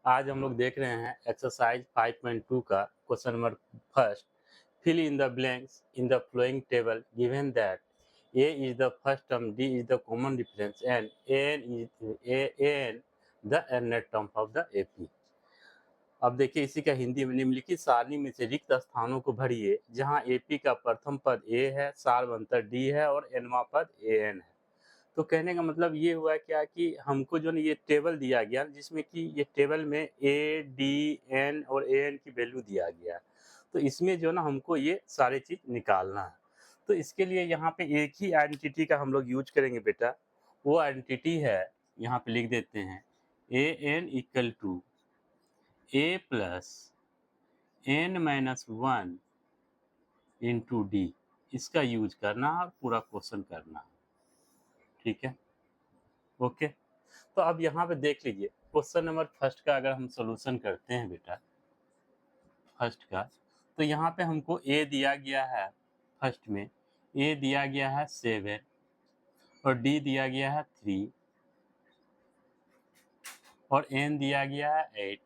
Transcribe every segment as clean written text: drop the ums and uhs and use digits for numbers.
आज हम लोग देख रहे हैं एक्सरसाइज 5.2 का question number first. Fill in the blanks in the following table given that a is the first term, d is the common difference and an the net term of the AP। अब देखिए इसी का हिंदी में निम्नलिखित सारणी में से रिक्त स्थानों को भरिए जहां AP का प्रथम पद a है, सार्वंतर d है और nवां पद an है। तो कहने का मतलब ये हुआ क्या कि हमको जो है ये टेबल दिया गया जिसमें कि ये टेबल में ए डी एन और ए एन की वैल्यू दिया गया है। तो इसमें जो ना हमको ये सारे चीज निकालना है। तो इसके लिए यहाँ पे एक ही आइडेंटिटी का हम लोग यूज करेंगे बेटा। वो आइडेंटिटी है, यहाँ पे लिख देते हैं A N equal to A plus N minus one into D. इसका यूज करना और पूरा क्वेश्चन करना, ठीक है। ओके, तो अब यहाँ पे देख लीजिए क्वेश्चन नंबर फर्स्ट का अगर हम सॉल्यूशन करते हैं बेटा फर्स्ट का, तो यहाँ पे हमको ए दिया गया है, फर्स्ट में ए दिया गया है 7 और डी दिया गया है 3 और एन दिया गया है 8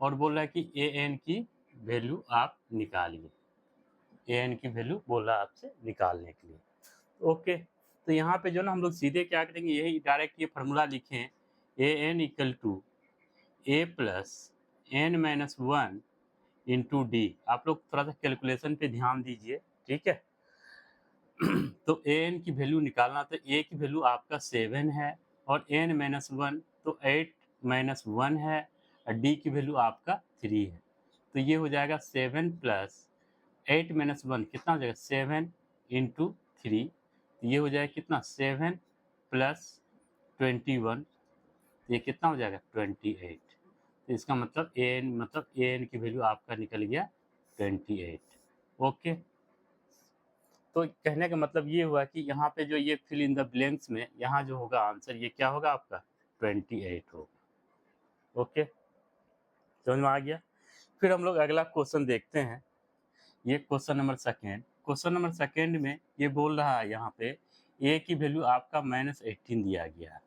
और बोल रहा है कि ए एन की वैल्यू आप निकालिए। ए एन की वैल्यू बोल रहा है आपसे निकालने के लिए। ओके, तो यहाँ पे जो ना हम लोग सीधे क्या करेंगे, यही डायरेक्ट ये फार्मूला लिखें A N equal to A plus N minus one into D. आप लोग थोड़ा सा कैलकुलेशन पे ध्यान दीजिए, ठीक है। तो ए एन की वैल्यू निकालना, तो ए की वैल्यू आपका 7 है और एन माइनस वन तो 8 माइनस वन है और डी की वैल्यू आपका 3 है। तो ये हो जाएगा 7 प्लस 8 माइनस वन कितना हो जाएगा 7 इंटू 3। तो ये हो जाएगा कितना 7 प्लस 21, ये कितना हो जाएगा 28। तो इसका मतलब ए एन की वैल्यू आपका निकल गया 28। ओके, तो कहने का मतलब ये हुआ कि यहाँ पे जो ये फिल इन द ब्लैंक्स में यहाँ जो होगा आंसर ये क्या होगा आपका 28 होगा। ओके, समझ में आ गया। फिर हम लोग अगला क्वेश्चन देखते हैं, ये question number second. Question number second में ये बोल रहा है यहाँ पे ए की वैल्यू आपका -18 दिया गया है,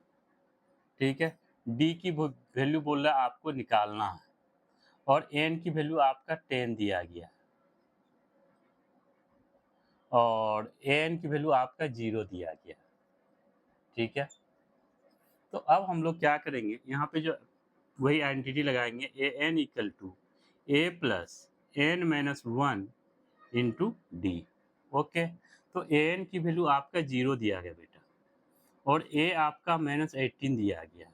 ठीक है। डी की वैल्यू बोल रहा है आपको निकालना है और एन की वैल्यू आपका 10 दिया गया और एन की वैल्यू आपका 0 दिया गया, ठीक है। तो अब हम लोग क्या करेंगे, यहाँ पे जो वही आइडेंटिटी लगाएंगे A N equal to A plus N minus one into D. Okay, तो ए एन की वैल्यू आपका 0 दिया गया बेटा और ए आपका -18 दिया गया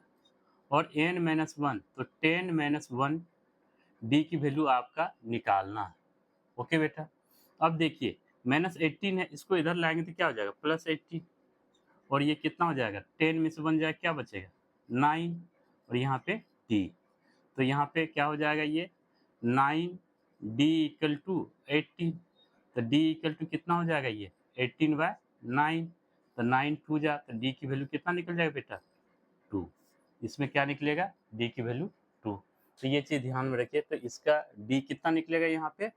और एन माइनस वन तो 10 माइनस वन, डी की वैल्यू आपका निकालना है। ओके बेटा, अब देखिए -18 है, इसको इधर लाएंगे तो क्या हो जाएगा +18 और ये कितना हो जाएगा 10 में से 1 जाएगा, क्या बचेगा 9 और यहाँ पे डी। तो यहाँ पे क्या हो जाएगा ये 9 डी इक्वल टू 18। तो डी इक्वल टू कितना हो जाएगा ये 18/9। तो 9 टू जा तो डी की वैल्यू कितना निकल जाएगा बेटा 2। इसमें क्या निकलेगा डी की वैल्यू 2। तो ये चीज़ ध्यान में रखिए। तो इसका डी कितना निकलेगा यहाँ पे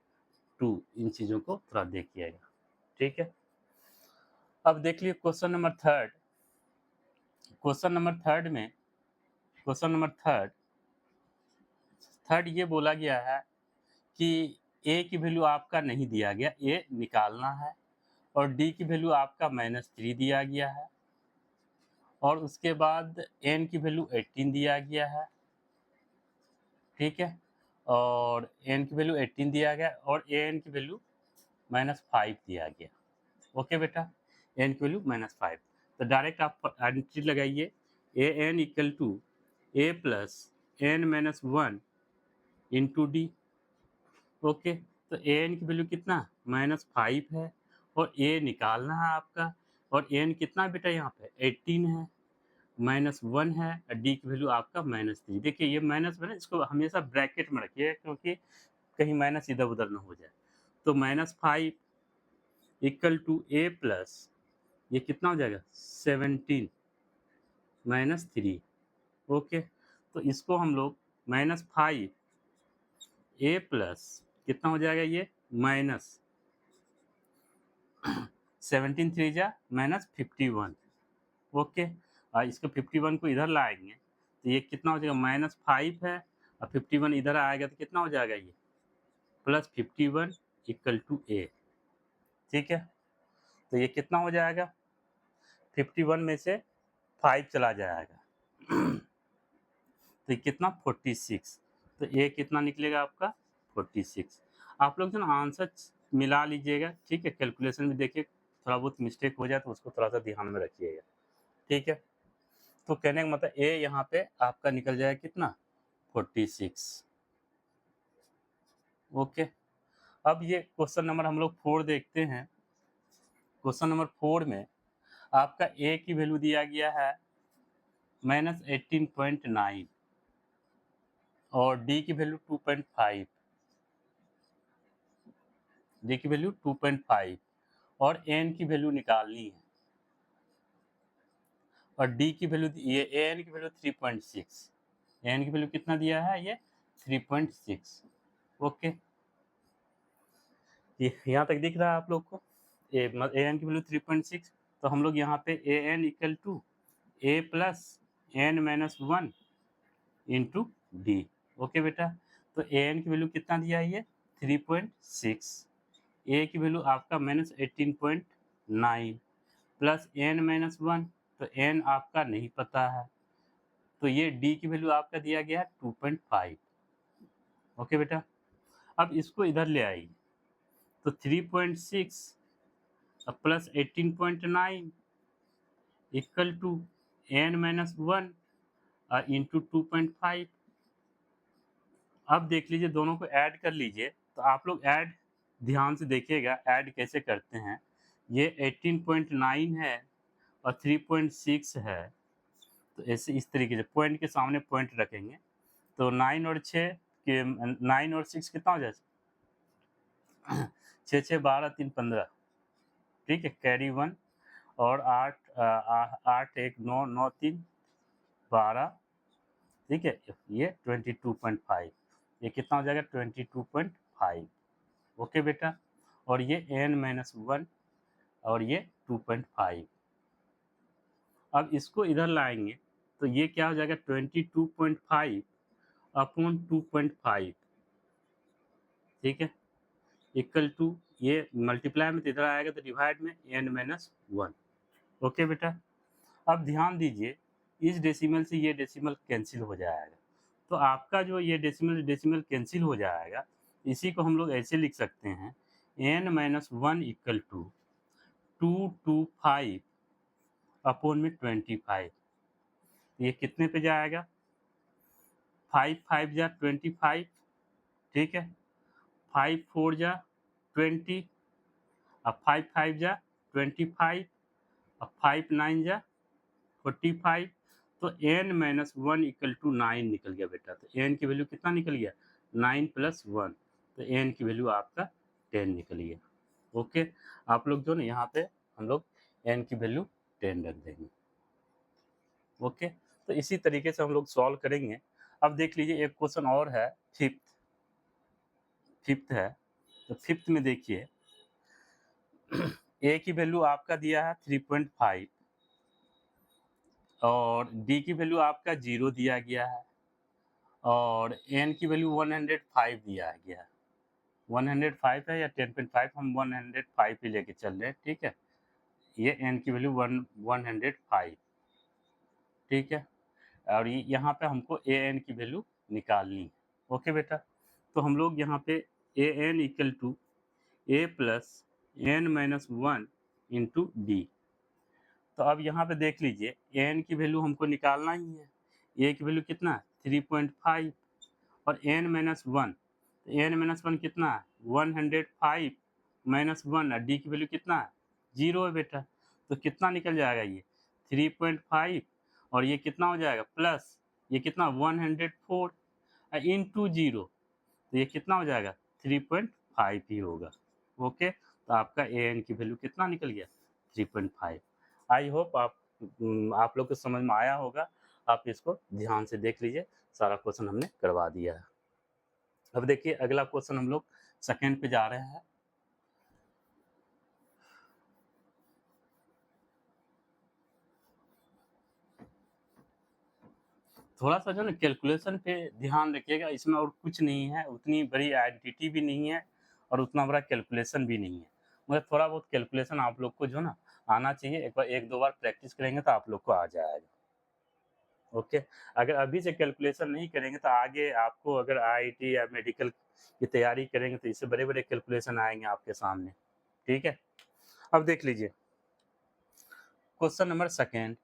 2। इन चीज़ों को थोड़ा देखिएगा, ठीक है। अब देख लिए question number third. Question number third में क्वेश्चन नंबर थर्ड ये बोला गया है कि ए की वैल्यू आपका नहीं दिया गया, ए निकालना है और डी की वैल्यू आपका -3 दिया गया है और उसके बाद एन की वैल्यू 18 दिया गया है, ठीक है। और एन की वैल्यू 18 दिया गया और ए एन की वैल्यू -5 दिया गया। ओके बेटा, एन की वैल्यू -5। तो डायरेक्ट आप आइडेंटिटी लगाइए A N equal to A plus N minus one into D. Okay, तो ए एन की वैल्यू कितना -5 है और ए निकालना है आपका और एन कितना बेटा यहाँ पे 18 है, -1 है और डी की वैल्यू आपका -3। देखिए ये माइनस में ना, इसको हमेशा ब्रैकेट में रखिए क्योंकि कहीं माइनस इधर उधर ना हो जाए। तो -5 इक्वल टू ए प्लस ये कितना हो जाएगा 17 -3। ओके, तो इसको हम लोग -5 ए प्लस कितना हो जाएगा ये माइनस 17 3 जा -51। ओके, इसको 51 को इधर लाएंगे तो ये कितना हो जाएगा, -5 है और 51 इधर आएगा तो कितना हो जाएगा ये, +51 इक्वल टू ए। ठीक है, तो ये कितना हो जाएगा, 51 में से 5 चला जाएगा तो ये कितना, 46। तो ए कितना निकलेगा आपका, 46। आप लोग जो ना आंसर मिला लीजिएगा, ठीक है। कैलकुलेशन में देखिए थोड़ा बहुत मिस्टेक हो जाए तो उसको थोड़ा सा ध्यान में रखिएगा, ठीक है। तो कहने का मतलब ए यहाँ पे आपका निकल जाएगा कितना, 46। ओके, अब ये क्वेश्चन नंबर हम लोग 4 देखते हैं। क्वेश्चन नंबर 4 में आपका ए की वैल्यू दिया गया है -18.9 और डी की वैल्यू 2.5, डी की वैल्यू 2.5 और एन की वैल्यू निकालनी है और डी की वैल्यू ये एन की वैल्यू 3.6, एन की वैल्यू कितना दिया है, ये 3.6। ओके, ये यहाँ तक दिख रहा है आप लोग को, एन की वैल्यू 3.6। तो हम लोग यहाँ पे A N equal to A plus N minus 1 into D. Okay बेटा, तो ए एन की वैल्यू कितना दिया है, ये 3.6, ए की वैल्यू आपका -18.9 प्लस एन माइनस 1, तो एन आपका नहीं पता है, तो ये डी की वैल्यू आपका दिया गया है 2.5। ओके बेटा, अब इसको इधर ले आइए, तो 3.6 plus 18.9 equal to n minus 1 into 2.5। अब देख लीजिए दोनों को ऐड कर लीजिए, तो आप लोग ऐड ध्यान से देखिएगा ऐड कैसे करते हैं। ये 18.9 है और 3.6 है, तो ऐसे इस तरीके से पॉइंट के सामने पॉइंट रखेंगे, तो 9 और 6 के 9 और 6 कितना हो जाए 6 6 12 3 15, ठीक है, कैरी 1 और 8 1 9 9 3 12, ठीक है, ये 22.5, ये कितना हो जाएगा 22.5। ओके बेटा, और ये n-1 और ये 2.5। अब इसको इधर लाएंगे तो ये क्या हो जाएगा 22.5 अपॉन 2.5, ठीक है, इक्वल टू ये मल्टीप्लाई में तो इधर आएगा तो डिवाइड में n-1। ओके बेटा, अब ध्यान दीजिए इस डेसिमल से ये डेसिमल कैंसिल हो जाएगा, तो आपका जो ये डेसिमल डेसिमल कैंसिल हो जाएगा, इसी को हम लोग ऐसे लिख सकते हैं n-1 इक्वल टू 225 अपॉन में 25। ये कितने पे जाएगा, 5 5 जा 25, ठीक है, 5 4 जा 20, अब 5 5 जा 25, अब 5 9 जा 45, तो n-1 इक्वल टू 9 निकल गया बेटा। तो n की वैल्यू कितना निकल गया, 9 प्लस 1, तो n की वैल्यू आपका 10 निकल गया। ओके, आप लोग जो ना यहाँ पे हम लोग n की वैल्यू 10 रख देंगे। ओके, तो इसी तरीके से हम लोग सॉल्व करेंगे। अब देख लीजिए एक क्वेश्चन और है, फिफ्थ है, तो फिफ्थ में देखिए a की वैल्यू आपका दिया है 3.5 और d की वैल्यू आपका 0 दिया गया है और n की वैल्यू 105 दिया गया है। 105 है या 10.5, हम 105 ही लेके चल रहे हैं, ठीक है। ये n की वैल्यू 105, ठीक है, और यहाँ पे हमको ए एन की वैल्यू निकालनी है। ओके बेटा, तो हम लोग यहाँ पे A N equal to A plus n-1 into D. तो अब यहाँ पे देख लीजिए एन की वैल्यू हमको निकालना ही है, ए की वैल्यू कितना है 3.5 और n-1, तो n-1 कितना है 105 -1 और डी की वैल्यू कितना है 0 है बेटा, तो कितना निकल जाएगा ये 3.5 और ये कितना हो जाएगा प्लस ये कितना 104 इंटू 0, तो ये कितना हो जाएगा 3.5 ही होगा। ओके, तो आपका ए एन की वैल्यू कितना निकल गया 3.5। आई होप आप लोग को समझ में आया होगा। आप इसको ध्यान से देख लीजिए, सारा क्वेश्चन हमने करवा दिया है। अब देखिए अगला क्वेश्चन हम लोग सेकंड पे जा रहे हैं। थोड़ा सा जो है ना कैलकुलेशन पे ध्यान रखिएगा, इसमें और कुछ नहीं है, उतनी बड़ी आइडेंटिटी भी नहीं है और उतना बड़ा कैलकुलेशन भी नहीं है। मगर थोड़ा बहुत कैलकुलेशन आप लोग को जो ना आना चाहिए, एक बार 1-2 बार प्रैक्टिस करेंगे तो आप लोग को आ जाएगा। ओके, अगर अभी से कैलकुलेशन नहीं करेंगे तो आगे आपको अगर आईआईटी या मेडिकल की तैयारी करेंगे तो इससे बड़े-बड़े कैलकुलेशन आएँगे आपके सामने, ठीक है? अब देख लीजिए, question number second,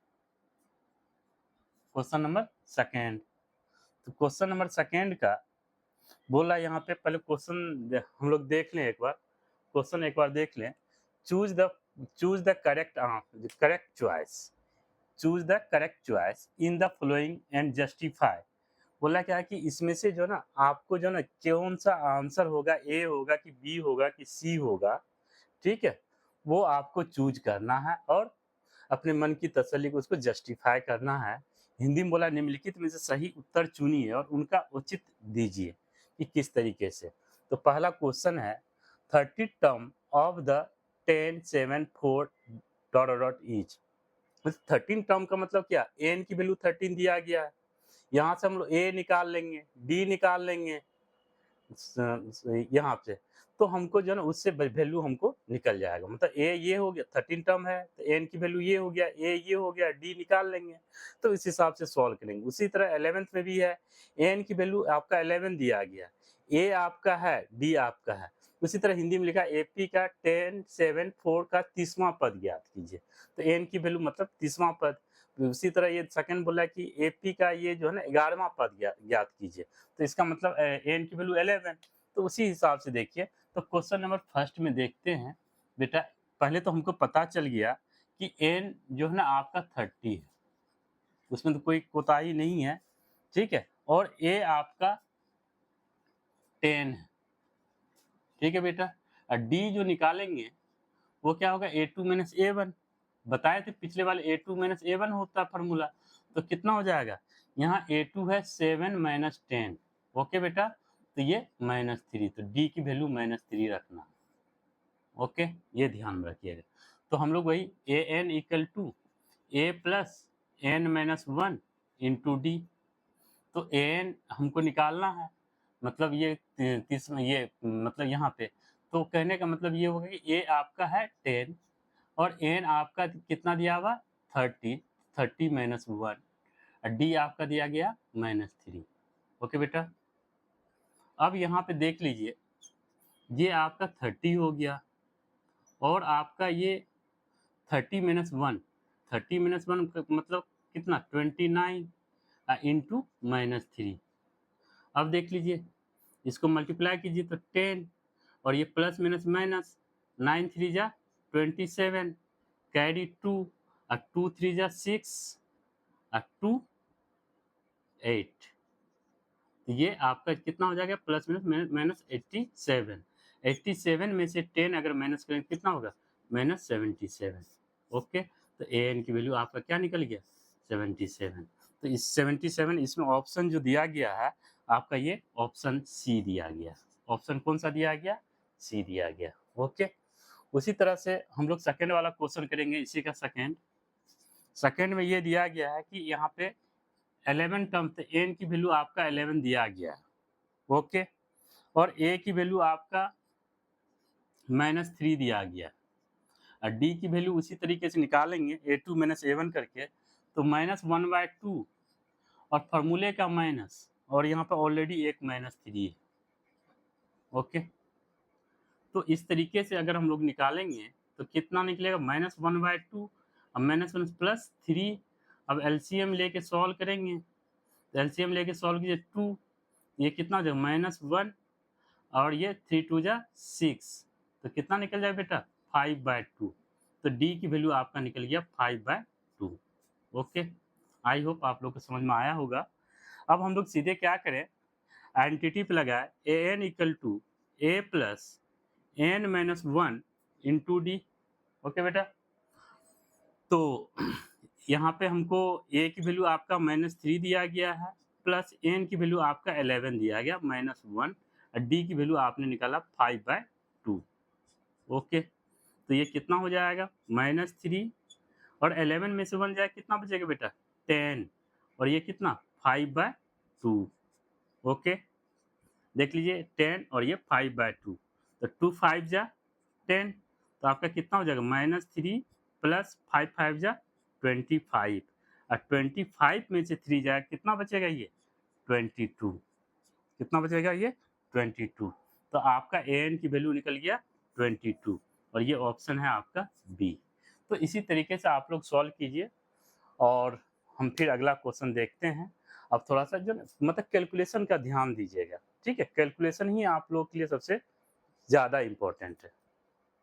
question number second. तो क्वेश्चन नंबर सेकंड का बोला यहाँ पे, पहले क्वेश्चन हम लोग देख लें एक बार, क्वेश्चन एक बार देख लें। Choose the choose the correct choice, choose the correct choice in the following and justify. बोला क्या है कि इसमें से जो ना आपको जो ना कौन-सा आंसर होगा, ए होगा कि बी होगा कि सी होगा, ठीक है? वो आपको चूज़ करना है और अपने मन की तसल्ली को उसको जस्टिफाई करना है। हिंदी में बोला निम्नलिखित में से सही उत्तर चुनिए और उनका औचित्य दीजिए कि किस तरीके से। तो पहला क्वेश्चन है 30 term of the 10, 7, 4 ... each. 13 term का मतलब क्या? एन की वैल्यू 13 दिया गया है। यहाँ से हम लोग ए निकाल लेंगे, डी निकाल लेंगे यहाँ से, तो हमको जो है ना उससे वैल्यू हमको निकल जाएगा। मतलब ए ये हो गया, 13 टर्म है तो एन की वैल्यू ये हो गया, ए ये हो गया, डी निकाल लेंगे। तो इस हिसाब से सॉल्व करेंगे। उसी तरह 11th में भी है, एन की वैल्यू आपका 11 दिया गया, ए आपका है, डी आपका है। उसी तरह हिंदी में लिखा एपी का 10, 7, 4 का 30वां पद ज्ञात कीजिए। तो एन की वैल्यू मतलब 30वां पद। उसी तरह ये सेकंड बोला कि एपी का ये जो है ना 11वां पद ज्ञात कीजिए। तो इसका मतलब एन की वैल्यू 11। तो उसी हिसाब से देखिए, तो क्वेश्चन नंबर फर्स्ट में देखते हैं। बेटा पहले तो हमको पता चल गया कि एन जो है ना आपका 30 है, उसमें तो कोई कोताही नहीं है, ठीक है? और ए आपका 10 है, ठीक है बेटा? और डी जो निकालेंगे वो क्या होगा, A2 माइनस A1। बताए थे पिछले वाले A2 माइनस A1 होता है फॉर्मूला। तो कितना हो जाएगा? यहाँ A2 है 7 माइनस 10। ओके बेटा? तो ये -3, तो D की वैल्यू -3 रखना। ओके? ये ध्यान में रखिएगा। तो हम लोग वही AN equal to A plus N minus 1 into D। तो AN हमको निकालना है, मतलब ये ये मतलब यहाँ पे, तो कहने का मतलब ये होगा कि A आपका है 10 और N आपका कितना दिया हुआ? 30, 30 माइनस 1 और D आपका दिया गया -3। ओके बेटा? अब यहाँ पे देख लीजिए, ये आपका 30 हो गया और आपका ये 30 माइनस 1, 30 माइनस 1 का मतलब कितना? 29 इंटू -3। अब देख लीजिए, इसको मल्टीप्लाई कीजिए तो 10 और ये प्लस माइनस माइनस, 9 3 जा 27, कैरी 2 और 2 3 जा 6 और 2 8। तो ये आपका कितना हो जाएगा? Plus minus minus 87। 87 में से 10 अगर माइनस करें कितना होगा? -77। ओके, तो ए एन की वैल्यू आपका क्या निकल गया? 77। तो इस 77 इसमें ऑप्शन जो दिया गया है आपका, ये ऑप्शन सी दिया गया। ऑप्शन कौन सा दिया गया? सी दिया गया। ओके, उसी तरह से हम लोग सेकंड वाला क्वेश्चन करेंगे। इसी का सेकंड, सेकंड में ये दिया गया है कि यहाँ पे 11 टर्म, तो एन की वैल्यू आपका 11 दिया गया है। ओके, और ए की वैल्यू आपका -3 दिया गया और डी की वैल्यू उसी तरीके से निकालेंगे A2 माइनस A1 करके, तो -1/2 और फॉर्मूले का माइनस, और यहाँ पर ऑलरेडी एक -3 है। ओके, तो इस तरीके से अगर हम लोग निकालेंगे तो कितना निकलेगा? -1/2 और -1 प्लस 3। अब एलसीएम लेके सॉल्व करेंगे, तो एलसीएम लेके सॉल्व कीजिए 2, ये कितना हो जाएगा? -1 और ये 3 2 जा 6, तो कितना निकल जाएगा बेटा? 5/2। तो डी की वैल्यू आपका निकल गया 5/2। ओके, आई होप आप लोग को समझ में आया होगा। अब हम लोग सीधे क्या करें, आइडेंटिटी पे लगाए A N equal to A plus N minus 1 into D. Okay बेटा, तो यहाँ पे हमको ए की वैल्यू आपका -3 दिया गया है, प्लस एन की वैल्यू आपका 11 दिया गया -1 और डी की वैल्यू आपने निकाला 5/2। ओके, तो ये कितना हो जाएगा? -3 और 11 में से 1 जाए कितना बचेगा बेटा? 10 और ये कितना? 5/2। ओके, देख लीजिए 10 और ये 5/2, तो 2 5 जा 10, तो आपका कितना हो जाएगा -3 प्लस 5 5 जा 25, और 25 में से 3 जाए कितना बचेगा ये 22, कितना बचेगा ये 22। तो आपका an की वैल्यू निकल गया 22, और ये ऑप्शन है आपका बी। तो इसी तरीके से आप लोग सॉल्व कीजिए, और हम फिर अगला क्वेश्चन देखते हैं। अब थोड़ा सा जो मतलब कैलकुलेशन का ध्यान दीजिएगा, ठीक है, कैलकुलेशन ही आप लोग के लिए सबसे ज़्यादा इम्पोर्टेंट है।